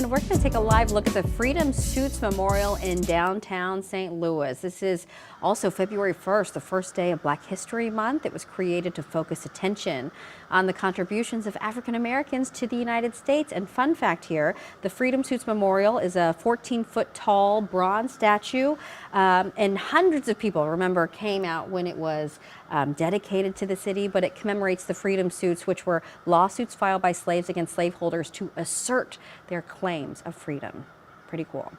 And we're going to take a live look at the Freedom Suits Memorial in downtown St. Louis. This is also February 1st, the first day of Black History Month. It was created to focus attention on the contributions of African Americans to the United States. And fun fact here, the Freedom Suits Memorial is a 14-foot tall bronze statue, and hundreds of people, remember, came out when it was dedicated to the city, but it commemorates the Freedom Suits, which were lawsuits filed by slaves against slaveholders to assert their claims of freedom. Pretty cool.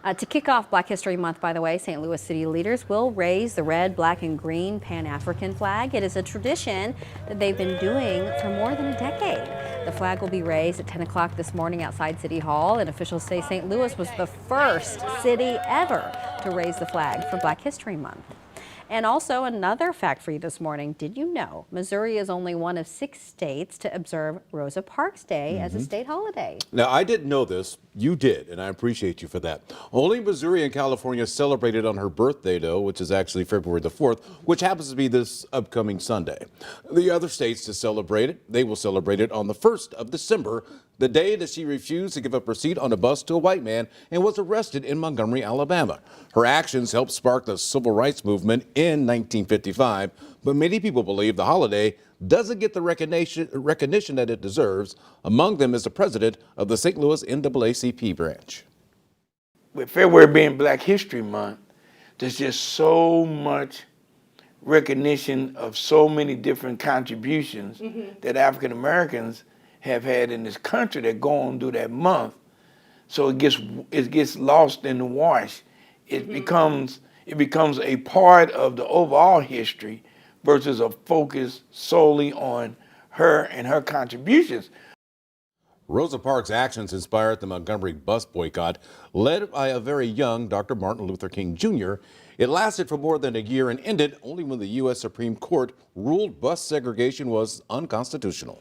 To kick off Black History Month, by the way, St. Louis city leaders will raise the red, black, and green Pan-African flag. It is a tradition that they've been doing for more than a decade. The flag will be raised at 10 o'clock this morning outside City Hall, and officials say St. Louis was the first city ever to raise the flag for Black History Month. And also another fact for you this morning. Did you know Missouri is only one of 6 states to observe Rosa Parks Day as a state holiday? Now, I didn't know this. You did, and I appreciate you for that. Only Missouri and California celebrated on her birthday, though, which is actually February the 4th, which happens to be this upcoming Sunday. The other states to celebrate it, they will celebrate it on the 1st of December, the day that she refused to give up her seat on a bus to a white man and was arrested in Montgomery, Alabama. Her actions helped spark the civil rights movement in 1955, but many people believe the holiday doesn't get the recognition that it deserves. Among them is the president of the St. Louis NAACP branch. With February being Black History Month, there's just so much recognition of so many different contributions that African Americans have had in this country that go on through that month. So it gets lost in the wash. It becomes a part of the overall history versus a focus solely on her and her contributions. Rosa Parks' actions inspired the Montgomery bus boycott, led by a very young Dr. Martin Luther King Jr. It lasted for more than a year and ended only when the U.S. Supreme Court ruled bus segregation was unconstitutional.